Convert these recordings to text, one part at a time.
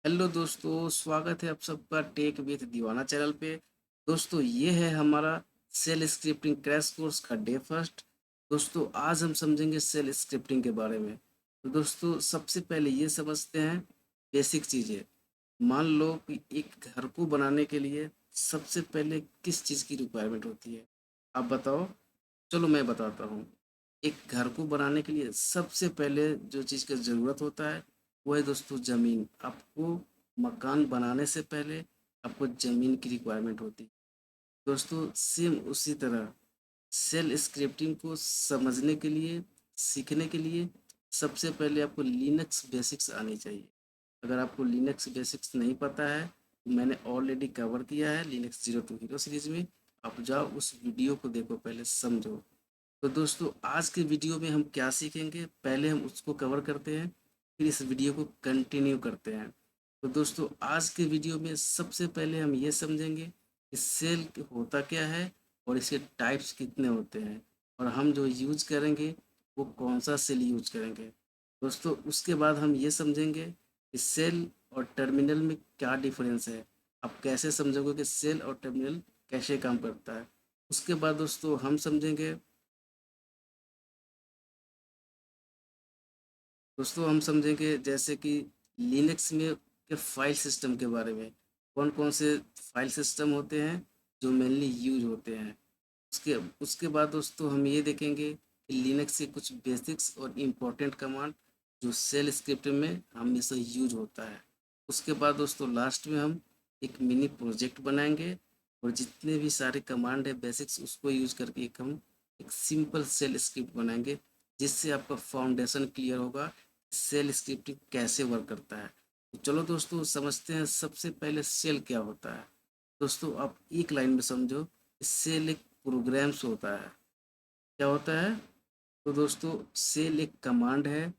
Hello दोस्तों, स्वागत है आप सबका टेक विद दीवाना चैनल पे। दोस्तों ये है हमारा सेल स्क्रिप्टिंग क्रैश कोर्स का डे फर्स्ट। दोस्तों आज हम समझेंगे सेल स्क्रिप्टिंग के बारे में। तो दोस्तों सबसे पहले ये समझते हैं बेसिक चीज़ें। मान लो कि एक घर को बनाने के लिए सबसे पहले किस चीज़ की रिक्वायरमेंट होती है, आप बताओ। चलो मैं बताता हूँ। एक घर को बनाने के लिए सबसे पहले जो चीज़ का ज़रूरत होता है वो है दोस्तों ज़मीन। आपको मकान बनाने से पहले आपको ज़मीन की रिक्वायरमेंट होती है। दोस्तों सेम उसी तरह सेल स्क्रिप्टिंग को समझने के लिए, सीखने के लिए सबसे पहले आपको लिनक्स बेसिक्स आनी चाहिए। अगर आपको लिनक्स बेसिक्स नहीं पता है तो मैंने ऑलरेडी कवर किया है Linux zero to hero series में। आप जाओ उस वीडियो को देखो, पहले समझो। तो दोस्तों आज के वीडियो में हम क्या सीखेंगे, पहले हम उसको कवर करते हैं, फिर इस वीडियो को कंटिन्यू करते हैं। तो दोस्तों आज के वीडियो में सबसे पहले हम ये समझेंगे कि सेल होता क्या है और इसके टाइप्स कितने होते हैं, और हम जो यूज करेंगे वो कौन सा सेल यूज करेंगे। दोस्तों उसके बाद हम ये समझेंगे कि सेल और टर्मिनल में क्या डिफरेंस है। आप कैसे समझोगे कि सेल और टर्मिनल कैसे काम करता है। उसके बाद दोस्तों हम समझेंगे, हम समझेंगे जैसे कि लिनक्स में के फाइल सिस्टम के बारे में। कौन कौन से फाइल सिस्टम होते हैं जो मेनली यूज होते हैं। उसके उसके बाद दोस्तों हम ये देखेंगे कि लिनक्स के कुछ बेसिक्स और इम्पोर्टेंट कमांड जो सेल स्क्रिप्ट में हमेशा यूज होता है। उसके बाद दोस्तों लास्ट में हम एक मिनी प्रोजेक्ट बनाएंगे और जितने भी सारे कमांड है बेसिक्स उसको यूज करके एक सिंपल सेल स्क्रिप्ट बनाएंगे, जिससे आपका फाउंडेशन क्लियर होगा सेल स्क्रिप्टिंग कैसे वर्क करता है। तो चलो दोस्तों समझते हैं सबसे पहले सेल क्या होता है। दोस्तों आप एक लाइन में समझो, सेल एक प्रोग्राम्स होता है। क्या होता है? तो दोस्तों सेल एक कमांड है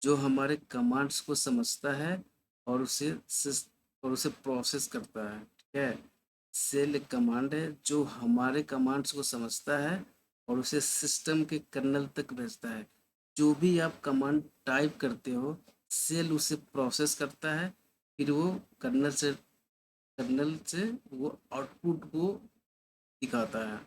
जो हमारे कमांड्स को समझता है और उसे प्रोसेस करता है। ठीक है, सेल एक कमांड है जो हमारे कमांड्स को समझता है और उसे सिस्टम के कर्नल तक भेजता है। जो भी आप कमांड टाइप करते हो सेल उसे प्रोसेस करता है, फिर वो कर्नल से वो आउटपुट को दिखाता है।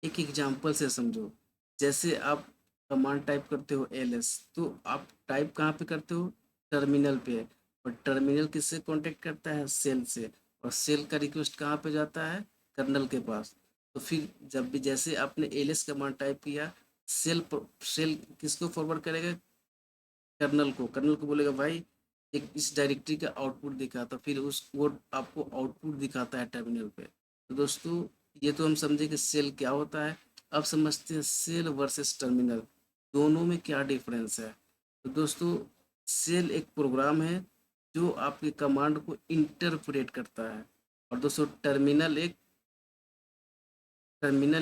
एक एग्जांपल से समझो, जैसे आप कमांड टाइप करते हो एलएस, तो आप टाइप कहाँ पे करते हो? टर्मिनल पे। और टर्मिनल किससे कांटेक्ट करता है? सेल से। और सेल का रिक्वेस्ट कहाँ पे जाता है? कर्नल के पास। तो फिर जब भी जैसे आपने एलएस कमांड टाइप किया, सेल किसको फॉरवर्ड करेगा? कर्नल को बोलेगा भाई एक इस डायरेक्टरी का आउटपुट दिखा, तो फिर उस वो आपको आउटपुट दिखाता है टर्मिनल पे। तो दोस्तों ये तो हम समझे कि सेल क्या होता है। अब समझते हैं सेल वर्सेस टर्मिनल, दोनों में क्या डिफरेंस है। तो दोस्तों सेल एक प्रोग्राम है जो आपके कमांड को इंटरप्रेट करता है, और दोस्तों टर्मिनल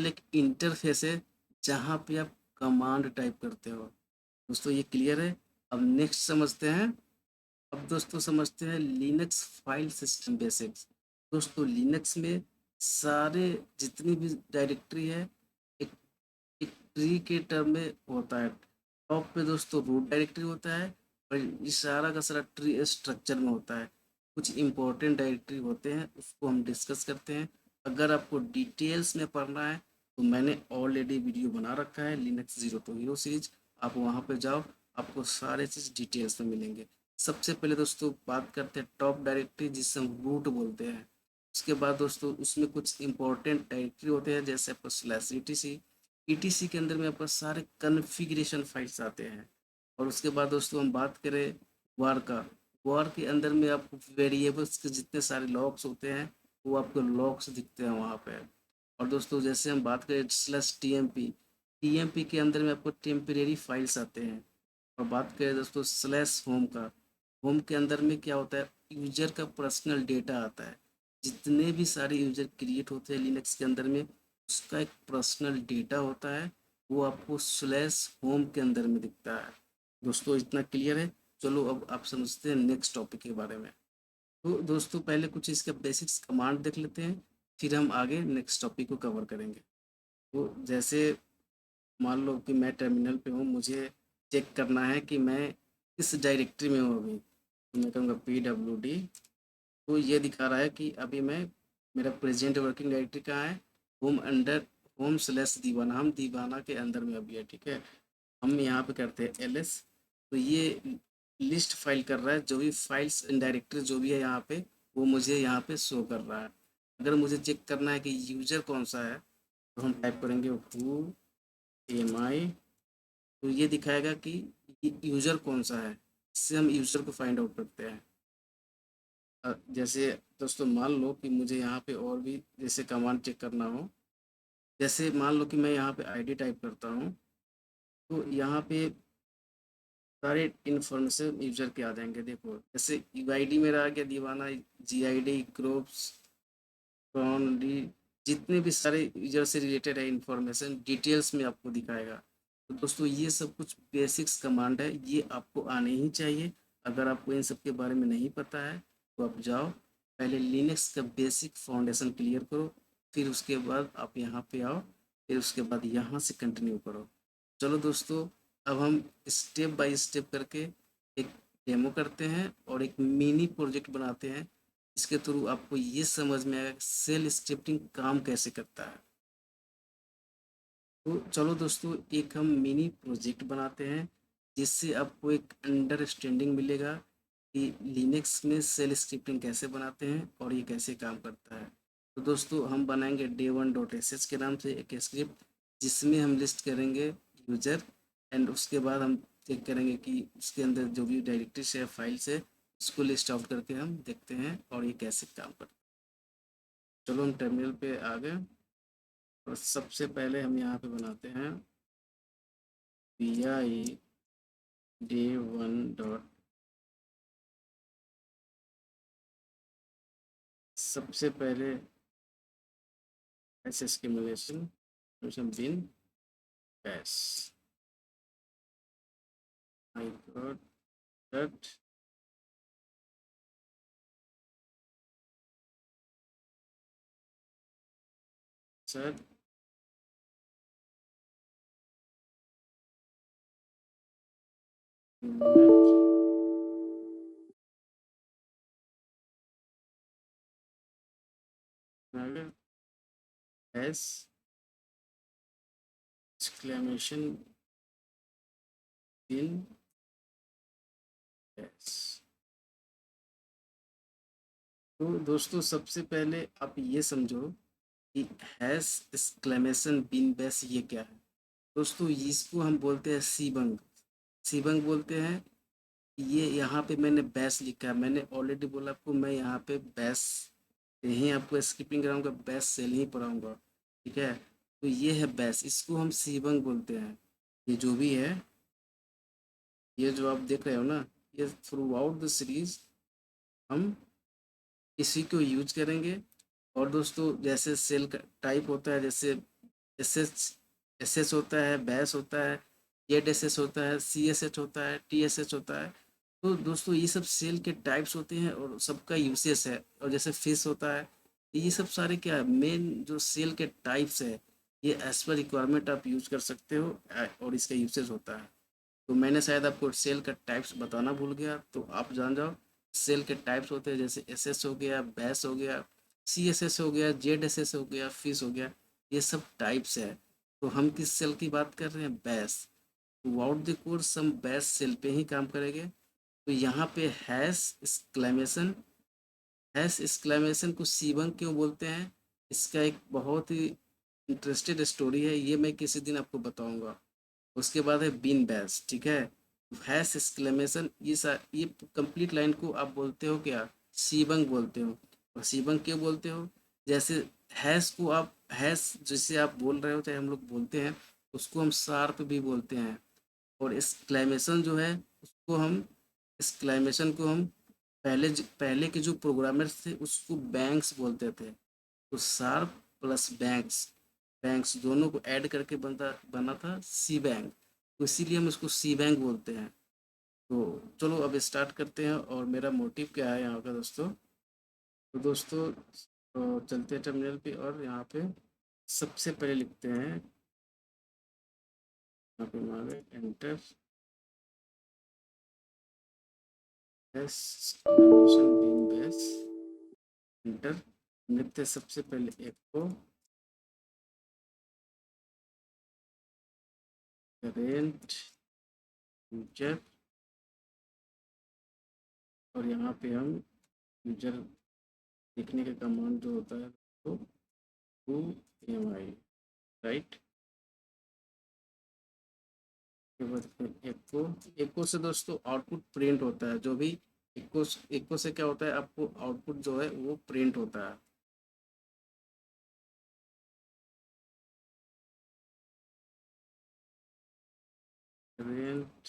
एक इंटरफेस है जहाँ पे आप कमांड टाइप करते हो। दोस्तों ये क्लियर है। अब नेक्स्ट समझते हैं। अब दोस्तों समझते हैं लिनक्स फाइल सिस्टम बेसिक्स। दोस्तों लिनक्स में सारे जितनी भी डायरेक्टरी है एक एक ट्री के टर्म में होता है। टॉप पे दोस्तों रूट डायरेक्टरी होता है और ये सारा का सारा ट्री स्ट्रक्चर में होता है। कुछ इंपॉर्टेंट डायरेक्टरी होते हैं उसको हम डिस्कस करते हैं। अगर आपको डिटेल्स में पढ़ना है तो मैंने ऑलरेडी वीडियो बना रखा है Linux zero to hero series. आप वहाँ पे जाओ, आपको सारे चीज़ डिटेल्स में मिलेंगे। सबसे पहले दोस्तों बात करते हैं टॉप डायरेक्टरी जिसे हम रूट बोलते हैं। उसके बाद दोस्तों उसमें कुछ इंपॉर्टेंट डायरेक्टरी होते हैं, जैसे आपको स्लैश ईटीसी के अंदर में आपका सारे कन्फिग्रेशन फाइल्स आते हैं। और उसके बाद दोस्तों हम बात करें वार का, वार के अंदर में आपको वेरिएबल्स के जितने सारे लॉग्स होते हैं वो आपको लॉग्स दिखते हैं वहाँ पे। और दोस्तों जैसे हम बात करें स्लैश टीएमपी के अंदर में आपको टेम्परेरी फाइल्स आते हैं। और बात करें दोस्तों स्लैश होम का, होम के अंदर में क्या होता है? यूजर का पर्सनल डेटा आता है। जितने भी सारे यूजर क्रिएट होते हैं लिनक्स के अंदर में उसका एक पर्सनल डेटा होता है, वो आपको स्लैश होम के अंदर में दिखता है। दोस्तों इतना क्लियर है। चलो अब आप समझते हैं नेक्स्ट टॉपिक के बारे में। तो दोस्तों पहले कुछ इसका बेसिक्स कमांड देख लेते हैं, फिर हम आगे नेक्स्ट टॉपिक को कवर करेंगे। तो जैसे मान लो कि मैं टर्मिनल पे हूँ, मुझे चेक करना है कि मैं किस डायरेक्टरी में हूँ अभी। तो मैं कहूँगा PWD। तो ये दिखा रहा है कि अभी मैं, मेरा प्रेजेंट वर्किंग डायरेक्टरी कहाँ है, होम अंडर, होम स्लैश दीवाना, हम दीवाना के अंदर में अभी है, ठीक है। हम यहाँ पे करते हैं LS। तो ये लिस्ट फाइल कर रहा है, जो भी फाइल्स इन डायरेक्टरी जो भी है यहाँ पे, वो मुझे यहाँ पे शो कर रहा है। अगर मुझे चेक करना है कि यूजर कौन सा है, तो हम टाइप करेंगे हु एम आई। तो ये दिखाएगा कि यूजर कौन सा है, इससे हम यूजर को फाइंड आउट करते हैं। जैसे दोस्तों मान लो कि मुझे यहाँ पे और भी जैसे कमांड चेक करना हो, जैसे मान लो कि मैं यहाँ पे आईडी टाइप करता हूँ, तो यहाँ पे सारे इन्फॉर्मेशन यूजर के आ जाएंगे। देखो जैसे यूआईडी मेरा आ गया दीवाना, जीआईडी, ग्रुप्स, कौन डी, जितने भी सारे यूजर से रिलेटेड है इन्फॉर्मेशन डिटेल्स में आपको दिखाएगा। तो दोस्तों ये सब कुछ बेसिक्स कमांड है, ये आपको आने ही चाहिए। अगर आपको इन सब के बारे में नहीं पता है तो आप जाओ, पहले लिनक्स का बेसिक फाउंडेशन क्लियर करो, फिर उसके बाद आप यहाँ पे आओ, फिर उसके बाद यहाँ से कंटिन्यू करो। चलो दोस्तों, अब हम स्टेप बाय स्टेप करके एक डेमो करते हैं और एक मिनी प्रोजेक्ट बनाते हैं। इसके थ्रू आपको ये समझ में आएगा कि सेल स्क्रिप्टिंग काम कैसे करता है। तो चलो दोस्तों, एक हम मिनी प्रोजेक्ट बनाते हैं, जिससे आपको एक अंडरस्टैंडिंग मिलेगा कि लिनक्स में सेल स्क्रिप्टिंग कैसे बनाते हैं और ये कैसे काम करता है। तो दोस्तों हम बनाएंगे day1.sh के नाम से एक स्क्रिप्ट, जिसमें हम लिस्ट करेंगे यूजर, एंड उसके बाद हम चेक करेंगे कि उसके अंदर जो भी डायरेक्टरीज है, फाइल्स है, उसको लिस्ट आउट करके हम देखते हैं और ये कैसे काम करता है। चलो हम टर्मिनल पे आ गए, और सबसे पहले हम यहाँ पे बनाते हैं pi day1 सबसे पहले एस एस्टिमुलेशन bin bash I got that sir. S exclamation bin bash. तो दोस्तों सबसे पहले आप ये समझो कि हैश एक्सक्लेमेशन बिन बैश ये क्या है। दोस्तों इसको हम बोलते हैं सीबंग, सीबंग बोलते हैं। ये यहाँ पे मैंने बैश लिखा है, मैंने ऑलरेडी बोला आपको, मैं यहाँ पे बैश से ही आपको स्किपिंग कराऊंगा, बैश सेल ही पढ़ाऊंगा, ठीक है। तो ये है बैश, इसको हम सीबंग बोलते हैं। ये जो भी है, ये जो आप देख रहे हो ना, ये थ्रू आउट द सीरीज हम इसी को यूज करेंगे। और दोस्तों जैसे सेल का टाइप होता है, जैसे एस एस, एस एस होता है, बैश होता है, जेड एस एस होता है, सी एस एच होता है, टी एस एच होता है। तो दोस्तों ये सब सेल के टाइप्स होते हैं और सबका यूसेस है। और जैसे फिश होता है, ये सब सारे क्या है, मेन जो सेल के टाइप्स है, ये एज पर रिक्वायरमेंट आप यूज कर सकते हो, और इसका यूसेज होता है। तो मैंने शायद आपको सेल का टाइप्स बताना भूल गया, तो आप जान जाओ। सेल के टाइप्स होते हैं जैसे एस एस हो गया, बैस हो गया, सी एस एस हो गया, जेड एस एस हो गया, फिश हो गया, ये सब टाइप्स है। तो हम किस सेल की बात कर रहे हैं, बैस। थ्रू आउट द कोर्स हम बैस सेल पे ही काम करेंगे। तो यहाँ पे हैश एक्सक्लेमेशन, हैश एक्सक्लेमेशन को सीबंग क्यों बोलते हैं, इसका एक बहुत ही इंटरेस्टेड स्टोरी है, ये मैं किसी दिन आपको बताऊंगा। उसके बाद है बीन बैश, ठीक है। हैश एक्सक्लेमेशन, ये कंप्लीट लाइन को आप बोलते हो क्या, सीबंग बोलते हो। और सीबंग क्यों बोलते हो, जैसे हैश को आप, हैश जिसे आप बोल रहे हो, चाहे हम लोग बोलते हैं, उसको हम शार्प भी बोलते हैं। और एक्सक्लेमेशन जो है, उसको हम, एक्सक्लेमेशन को हम पहले के जो प्रोग्रामर्स थे उसको बैंक्स बोलते थे। तो शार्प प्लस बैंक्स, बैंक्स दोनों को ऐड करके बनता बना था सी बैंक, तो इसीलिए हम इसको सी बैंक बोलते हैं। तो चलो अब स्टार्ट करते हैं, और मेरा मोटिव क्या है यहाँ का दोस्तों। तो दोस्तों चलते हैं टर्मिनल पे, और यहाँ पे सबसे पहले लिखते हैं, यहाँ पे मारे enter. Bash exclamation bin bash enter लिखते हैं सबसे पहले एको करेंट यूजर और यहाँ पे हम यूजर लिखने का कमांड जो होता है तो टू एम आई राइट। एको एको से दोस्तों आउटपुट प्रिंट होता है, जो भी एको एको से क्या होता है, आपको आउटपुट जो है वो प्रिंट होता है। प्रिंट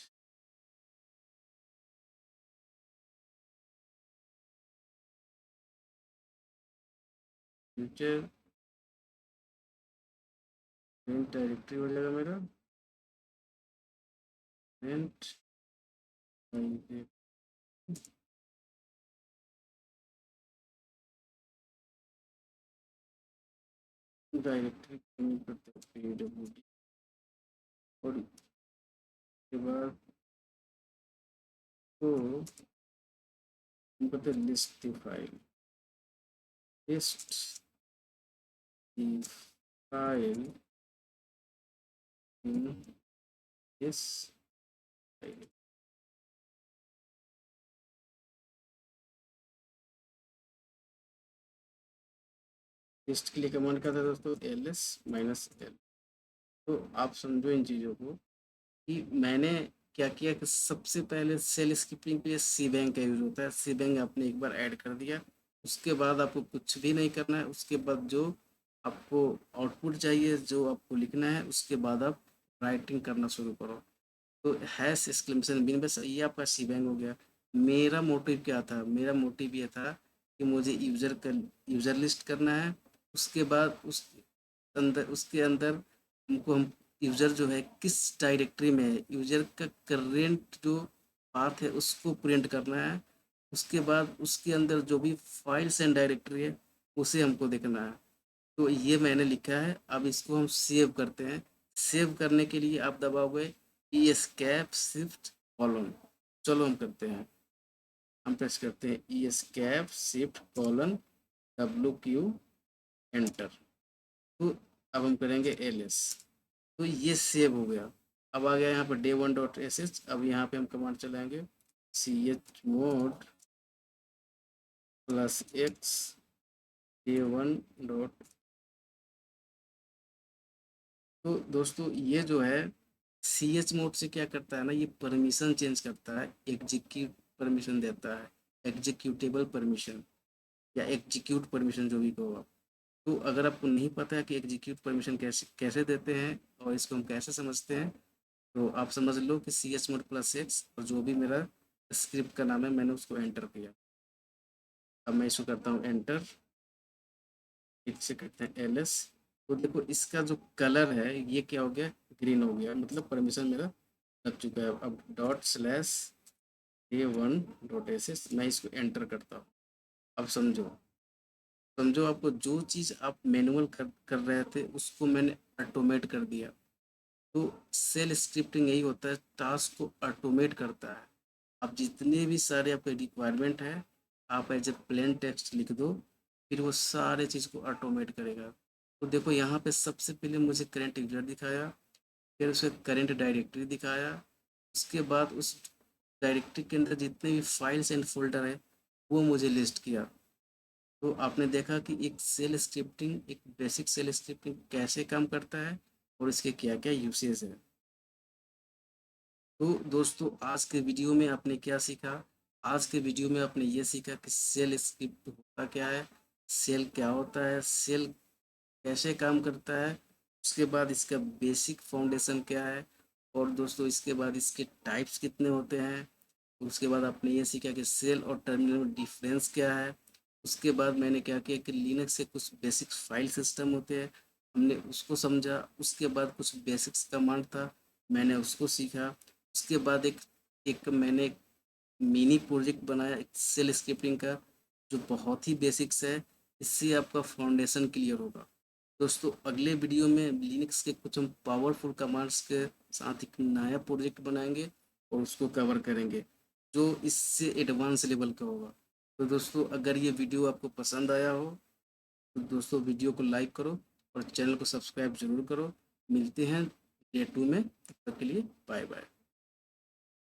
फ्यूचर प्रिंट डायरेक्टरी हो जाएगा मेरा प्रिंट डायरेक्टरी करते हैं PWD और उसके बाद तो हम करते हैं list the file list the file in this file. List के लिए कमांड करता है दोस्तों ls -l। तो आप समझो इन चीज़ों को कि मैंने क्या किया कि सबसे पहले सेल स्क्रिप्टिंग के लिए सी बैंक का यूज होता है। सी बैंक आपने एक बार ऐड कर दिया, उसके बाद आपको कुछ भी नहीं करना है। उसके बाद जो आपको आउटपुट चाहिए, जो आपको लिखना है, उसके बाद आप राइटिंग करना शुरू करो। तो हैश एक्सक्लेमेशन बिन, बस ये आपका सी बैंक हो गया। मेरा मोटिव क्या था, मेरा मोटिव ये था कि मुझे यूज़र लिस्ट करना है। उसके बाद उसके अंदर हमको हम यूज़र जो है किस डायरेक्टरी में है, यूज़र का करेंट जो पाथ है उसको प्रिंट करना है। उसके बाद उसके अंदर जो भी फाइल्स एंड डायरेक्टरी है उसे हमको देखना है। तो ये मैंने लिखा है। अब इसको हम सेव करते हैं। सेव करने के लिए आप दबाओगे escape shift कॉलन। चलो हम करते हैं, हम प्रेस करते हैं escape shift colon WQ enter. तो अब हम करेंगे ls। तो ये सेव हो गया। अब आ गया यहाँ पर day1.sh। अब यहाँ पे हम कमांड चलाएंगे chmod +x day1 डॉट। तो दोस्तों ये जो है सी एच मोड से क्या करता है ना, ये परमिशन चेंज करता है, एग्जीक्यूट परमिशन देता है, एग्जीक्यूटेबल परमिशन या एग्जीक्यूट परमिशन जो भी कहो आप। तो अगर आपको नहीं पता है कि एग्जीक्यूट परमिशन कैसे कैसे देते हैं और इसको हम कैसे समझते हैं, तो आप समझ लो कि सी एच मोड +x और जो भी मेरा स्क्रिप्ट का नाम है मैंने उसको एंटर किया। अब मैं इसको करता हूँ एंटर, फिर से करते हैं ls। तो देखो इसका जो कलर है ये क्या हो गया, ग्रीन हो गया, मतलब परमिशन मेरा लग चुका है। अब ./day1.sh मैं इसको एंटर करता हूँ। अब समझो, समझो आपको जो चीज़ आप मैनुअल कर रहे थे उसको मैंने ऑटोमेट कर दिया। तो सेल स्क्रिप्टिंग यही होता है, टास्क को ऑटोमेट करता है। अब जितने भी सारे आपके रिक्वायरमेंट है आप एज ए प्लेन टेक्स्ट लिख दो, फिर वो सारे चीज़ को ऑटोमेट करेगा। तो देखो यहाँ पे सबसे पहले मुझे करंट यूजर दिखाया, फिर उसके करंट डायरेक्टरी दिखाया, उसके बाद उस डायरेक्टरी के अंदर जितने भी फाइल्स एंड फोल्डर है वो मुझे लिस्ट किया। तो आपने देखा कि एक सेल स्क्रिप्टिंग, एक बेसिक सेल स्क्रिप्टिंग कैसे काम करता है और इसके क्या क्या यूसेज है। तो दोस्तों आज के वीडियो में आपने क्या सीखा, आज के वीडियो में आपने ये सीखा कि सेल स्क्रिप्ट होता क्या है, सेल क्या होता है, सेल कैसे काम करता है, उसके बाद इसका बेसिक फाउंडेशन क्या है, और दोस्तों इसके बाद इसके टाइप्स कितने होते हैं। उसके बाद आपने ये सीखा कि सेल और टर्मिनल में डिफरेंस क्या है। उसके बाद मैंने क्या किया कि लिनक्स के कुछ बेसिक फाइल सिस्टम होते हैं, हमने उसको समझा। उसके बाद कुछ बेसिक्स कमांड था, मैंने उसको सीखा। उसके बाद एक एक मैंने मिनी प्रोजेक्ट बनाया एक सेल स्क्रिप्टिंग का, जो बहुत ही बेसिक्स है। इससे आपका फाउंडेशन क्लियर होगा। दोस्तों अगले वीडियो में लिनक्स के कुछ हम पावरफुल कमांड्स के साथ एक नया प्रोजेक्ट बनाएंगे और उसको कवर करेंगे। जो इससे एडवांस लेवल का होगा। तो दोस्तों अगर ये वीडियो आपको पसंद आया हो तो दोस्तों वीडियो को लाइक करो और चैनल को सब्सक्राइब जरूर करो। मिलते हैं डे 2 में, तब तक के लिए बाय बाय।